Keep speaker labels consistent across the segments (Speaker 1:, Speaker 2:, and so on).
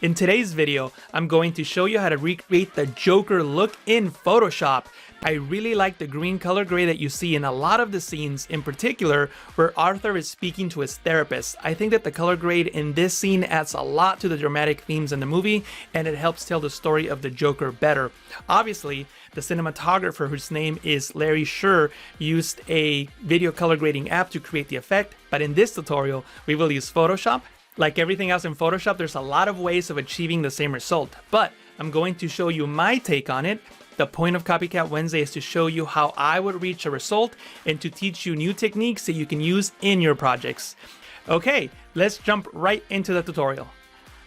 Speaker 1: In today's video, I'm going to show you how to recreate the Joker look in Photoshop. I really like the green color grade that you see in a lot of the scenes, in particular where Arthur is speaking to his therapist. I think that the color grade in this scene adds a lot to the dramatic themes in the movie, and it helps tell the story of the Joker better. Obviously, the cinematographer, whose name is Larry Sher, used a video color grading app to create the effect, but in this tutorial, we will use Photoshop. Like everything else in Photoshop, there's a lot of ways of achieving the same result, but I'm going to show you my take on it. The point of Copycat Wednesday is to show you how I would reach a result and to teach you new techniques that you can use in your projects. Okay, let's jump right into the tutorial.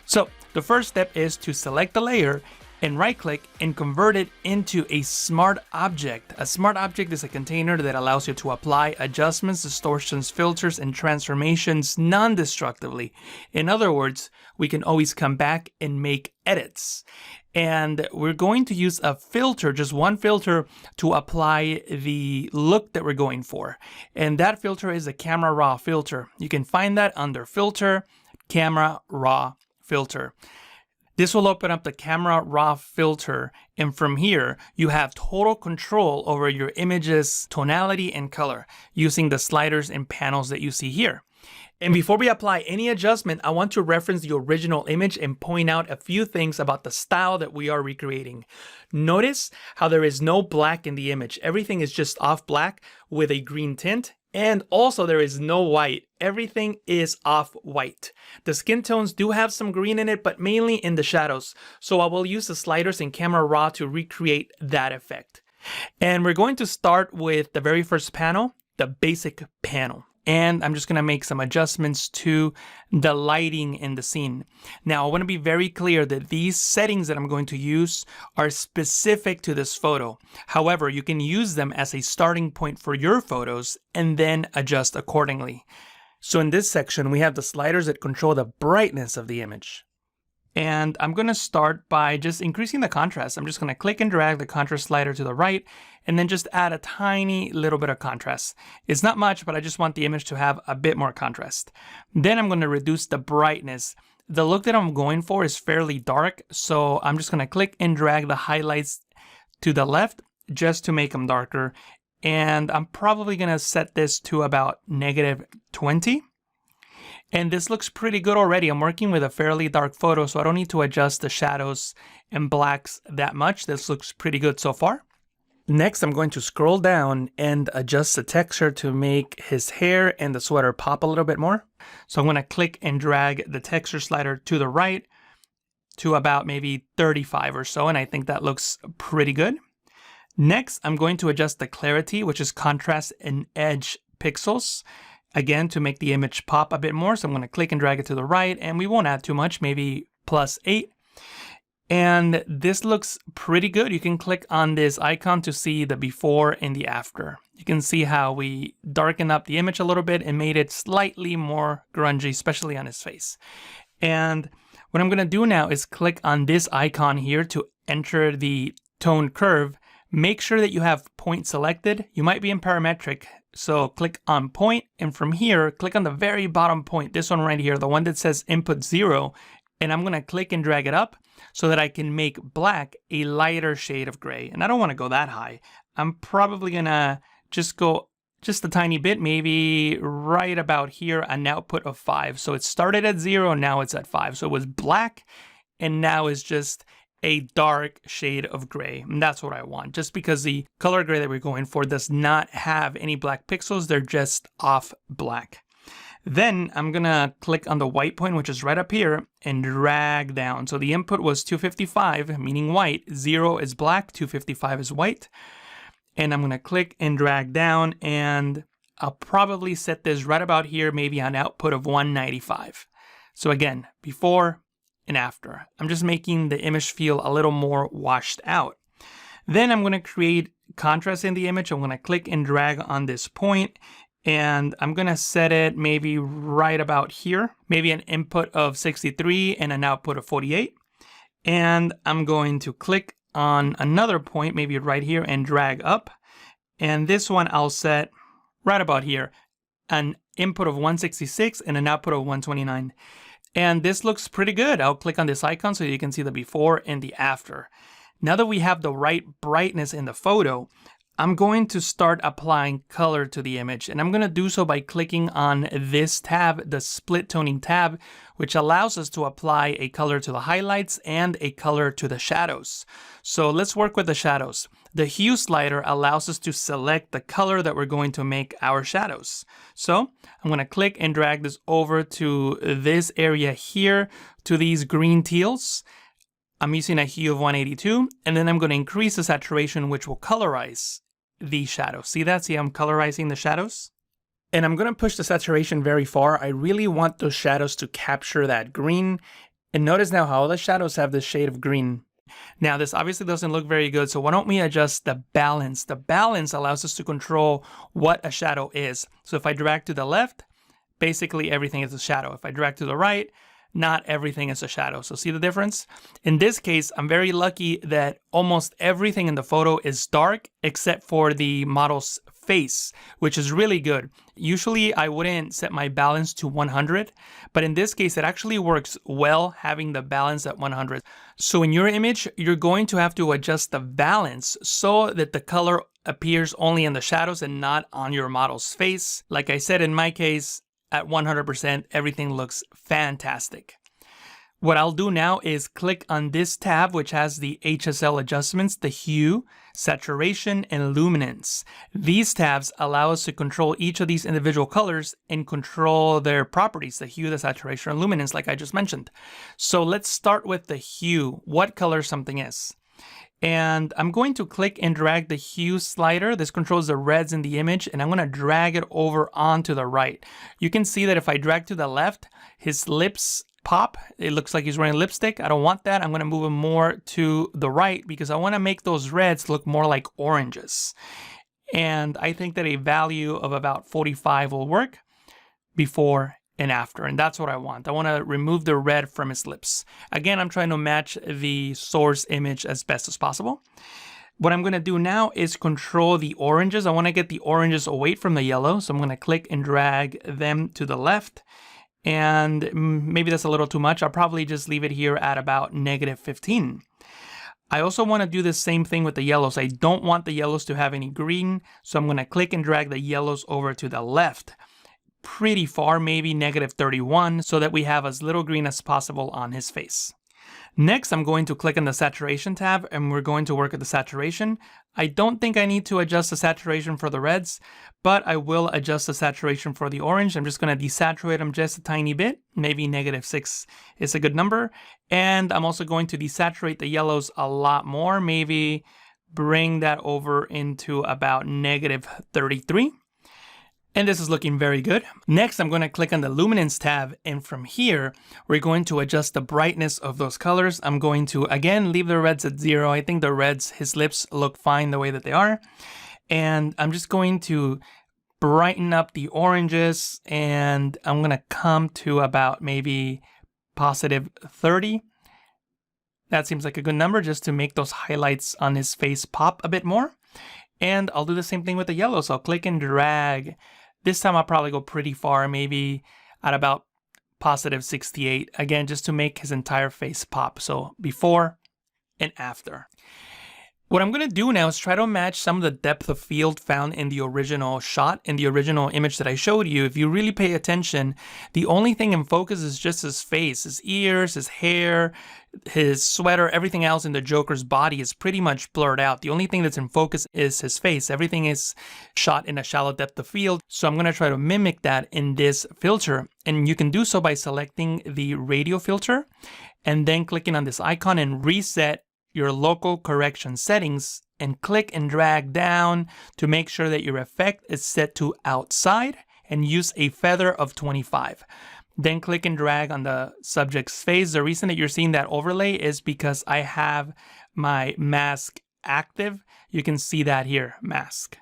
Speaker 1: So the first step is to select the layer and right-click and convert it into a smart object. A smart object is a container that allows you to apply adjustments, distortions, filters, and transformations non-destructively. In other words, we can always come back and make edits. And we're going to use a filter, just one filter, to apply the look that we're going for. And that filter is a Camera Raw filter. You can find that under Filter, Camera Raw Filter. This will open up the Camera Raw filter, and from here, you have total control over your image's tonality and color using the sliders and panels that you see here. And before we apply any adjustment, I want to reference the original image and point out a few things about the style that we are recreating. Notice how there is no black in the image. Everything is just off black with a green tint. And also there is no white. Everything is off white. The skin tones do have some green in it, but mainly in the shadows. So I will use the sliders in Camera Raw to recreate that effect. And we're going to start with the very first panel, the basic panel. And I'm just going to make some adjustments to the lighting in the scene. Now, I want to be very clear that these settings that I'm going to use are specific to this photo. However, you can use them as a starting point for your photos and then adjust accordingly. So in this section, we have the sliders that control the brightness of the image. And I'm going to start by just increasing the contrast. I'm just going to click and drag the contrast slider to the right and then just add a tiny little bit of contrast. It's not much, but I just want the image to have a bit more contrast. Then I'm going to reduce the brightness. The look that I'm going for is fairly dark, so I'm just going to click and drag the highlights to the left just to make them darker. And I'm probably going to set this to about -20. And this looks pretty good already. I'm working with a fairly dark photo, so I don't need to adjust the shadows and blacks that much. This looks pretty good so far. Next, I'm going to scroll down and adjust the texture to make his hair and the sweater pop a little bit more. So I'm going to click and drag the texture slider to the right to about maybe 35 or so, and I think that looks pretty good. Next, I'm going to adjust the clarity, which is contrast and edge pixels. Again, to make the image pop a bit more, so I'm going to click and drag it to the right, and we won't add too much, maybe +8. And this looks pretty good. You can click on this icon to see the before and the after. You can see how we darkened up the image a little bit and made it slightly more grungy, especially on his face. And what I'm going to do now is click on this icon here to enter the tone curve. Make sure that you have point selected. You might be in parametric. So click on point, and from here, click on the very bottom point, this one right here, the one that says input 0, and I'm going to click and drag it up so that I can make black a lighter shade of gray. And I don't want to go that high. I'm probably going to just go just a tiny bit, maybe right about here, an output of 5. So it started at 0, now it's at 5. So it was black, and now it's just a dark shade of gray, and that's what I want, just because the color gray that we're going for does not have any black pixels, they're just off black. Then I'm gonna click on the white point, which is right up here, and drag down. So the input was 255, meaning white, 0 is black, 255 is white, and I'm gonna click and drag down, and I'll probably set this right about here, maybe an output of 195. So again, before and after. I'm just making the image feel a little more washed out. Then I'm going to create contrast in the image. I'm going to click and drag on this point, and I'm going to set it maybe right about here, maybe an input of 63 and an output of 48. And I'm going to click on another point, maybe right here, and drag up. And this one I'll set right about here, an input of 166 and an output of 129. And this looks pretty good. I'll click on this icon so you can see the before and the after. Now that we have the right brightness in the photo, I'm going to start applying color to the image, and I'm going to do so by clicking on this tab, the split toning tab, which allows us to apply a color to the highlights and a color to the shadows. So let's work with the shadows. The hue slider allows us to select the color that we're going to make our shadows. So I'm going to click and drag this over to this area here, to these green teals. I'm using a hue of 182, and then I'm going to increase the saturation, which will colorize the shadows. See that? See, I'm colorizing the shadows? And I'm going to push the saturation very far. I really want those shadows to capture that green. And notice now how all the shadows have this shade of green. Now, this obviously doesn't look very good, so why don't we adjust the balance? The balance allows us to control what a shadow is. So if I drag to the left, basically everything is a shadow. If I drag to the right, not everything is a shadow. So see the difference? In this case, I'm very lucky that almost everything in the photo is dark except for the model's face, which is really good. Usually I wouldn't set my balance to 100, but in this case, it actually works well having the balance at 100. So in your image, you're going to have to adjust the balance so that the color appears only in the shadows and not on your model's face. Like I said, in my case, at 100%, everything looks fantastic. What I'll do now is click on this tab, which has the HSL adjustments, the hue, saturation, and luminance. These tabs allow us to control each of these individual colors and control their properties, the hue, the saturation, and luminance, like I just mentioned. So let's start with the hue, what color something is. And I'm going to click and drag the hue slider. This controls the reds in the image, and I'm going to drag it over onto the right. You can see that if I drag to the left, his lips pop. It looks like he's wearing lipstick. I don't want that. I'm going to move him more to the right because I want to make those reds look more like oranges. And I think that a value of about 45 will work before and after, and that's what I want. I want to remove the red from his lips. Again, I'm trying to match the source image as best as possible. What I'm going to do now is control the oranges. I want to get the oranges away from the yellow, so I'm going to click and drag them to the left. And maybe that's a little too much. I'll probably just leave it here at about -15. I also want to do the same thing with the yellows. I don't want the yellows to have any green, so I'm going to click and drag the yellows over to the left. Pretty far, maybe -31, so that we have as little green as possible on his face. Next, I'm going to click on the saturation tab, and we're going to work with the saturation. I don't think I need to adjust the saturation for the reds, but I will adjust the saturation for the orange. I'm just going to desaturate them just a tiny bit. Maybe -6 is a good number. And I'm also going to desaturate the yellows a lot more. Maybe bring that over into about -33. And this is looking very good. Next, I'm going to click on the luminance tab, and from here, we're going to adjust the brightness of those colors. I'm going to, again, leave the reds at 0. I think the reds, his lips look fine the way that they are. And I'm just going to brighten up the oranges, and I'm going to come to about maybe +30. That seems like a good number just to make those highlights on his face pop a bit more. And I'll do the same thing with the yellow. So I'll click and drag. This time I'll probably go pretty far, maybe at about +68. Again, just to make his entire face pop. So before and after. What I'm going to do now is try to match some of the depth of field found in the original shot, in the original image that I showed you. If you really pay attention, the only thing in focus is just his face, his ears, his hair, his sweater, everything else in the Joker's body is pretty much blurred out. The only thing that's in focus is his face. Everything is shot in a shallow depth of field. So I'm going to try to mimic that in this filter. And you can do so by selecting the Radial Filter and then clicking on this icon and reset your local correction settings, and click and drag down to make sure that your effect is set to outside, and use a feather of 25. Then click and drag on the subject's face. The reason that you're seeing that overlay is because I have my mask active. You can see that here, mask.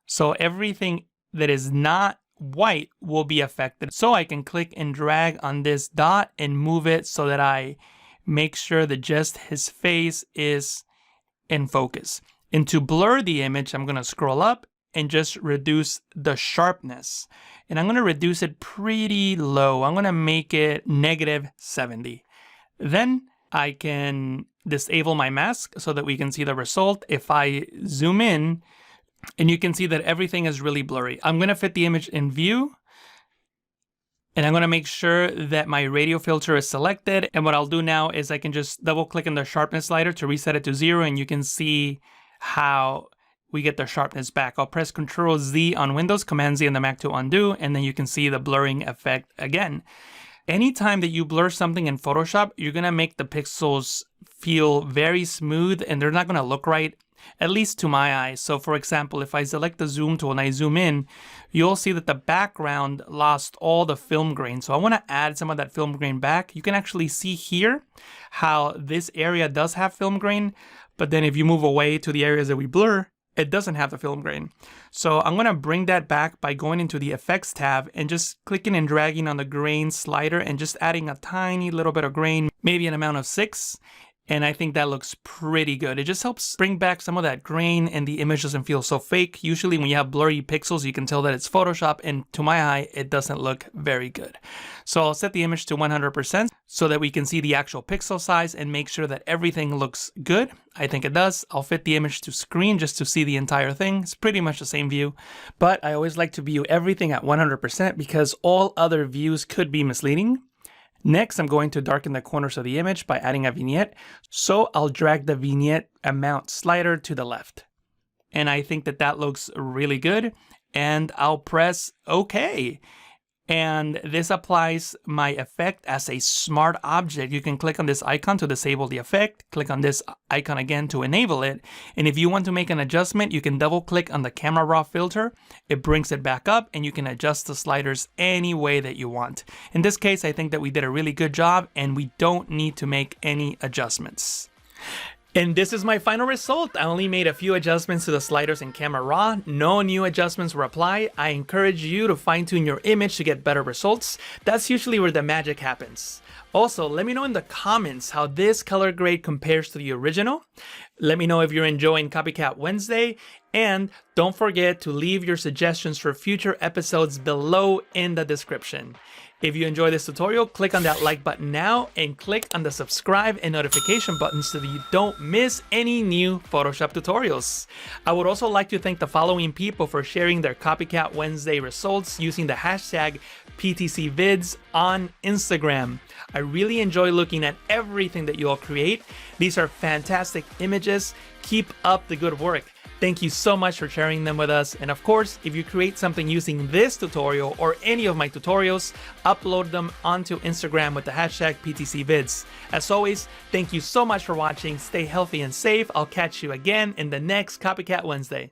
Speaker 1: So everything that is not white will be affected. So I can click and drag on this dot and move it so that I make sure that just his face is in focus. And to blur the image, I'm going to scroll up and just reduce the sharpness. And I'm going to reduce it pretty low. I'm going to make it -70. Then I can disable my mask so that we can see the result. If I zoom in, and you can see that everything is really blurry. I'm going to fit the image in view. And I'm going to make sure that my radial filter is selected. And what I'll do now is I can just double click on the sharpness slider to reset it to 0. And you can see how we get the sharpness back. I'll press Control Z on Windows, Command Z on the Mac to undo. And then you can see the blurring effect again. Anytime that you blur something in Photoshop, you're going to make the pixels feel very smooth and they're not going to look right, at least to my eyes. So for example, if I select the zoom tool and I zoom in, you'll see that the background lost all the film grain. So I want to add some of that film grain back. You can actually see here how this area does have film grain, but then if you move away to the areas that we blur, it doesn't have the film grain. So I'm going to bring that back by going into the Effects tab and just clicking and dragging on the grain slider and just adding a tiny little bit of grain, maybe an amount of 6. And I think that looks pretty good. It just helps bring back some of that grain and the image doesn't feel so fake. Usually when you have blurry pixels, you can tell that it's Photoshop, and to my eye, it doesn't look very good. So I'll set the image to 100% so that we can see the actual pixel size and make sure that everything looks good. I think it does. I'll fit the image to screen just to see the entire thing. It's pretty much the same view, but I always like to view everything at 100% because all other views could be misleading. Next, I'm going to darken the corners of the image by adding a vignette. So I'll drag the vignette amount slider to the left. And I think that that looks really good. And I'll press OK. And this applies my effect as a smart object. You can click on this icon to disable the effect, click on this icon again to enable it. And if you want to make an adjustment, you can double click on the camera raw filter. It brings it back up and you can adjust the sliders any way that you want. In this case, I think that we did a really good job and we don't need to make any adjustments. And this is my final result. I only made a few adjustments to the sliders in Camera Raw. No new adjustments were applied. I encourage you to fine-tune your image to get better results. That's usually where the magic happens. Also, let me know in the comments how this color grade compares to the original. Let me know if you're enjoying Copycat Wednesday. And don't forget to leave your suggestions for future episodes below in the description. If you enjoyed this tutorial, click on that like button now and click on the subscribe and notification buttons so that you don't miss any new Photoshop tutorials. I would also like to thank the following people for sharing their Copycat Wednesday results using the hashtag PTCVids on Instagram. I really enjoy looking at everything that you all create. These are fantastic images. Keep up the good work. Thank you so much for sharing them with us. And of course, if you create something using this tutorial or any of my tutorials, upload them onto Instagram with the hashtag PTCVids. As always, thank you so much for watching. Stay healthy and safe. I'll catch you again in the next Copycat Wednesday.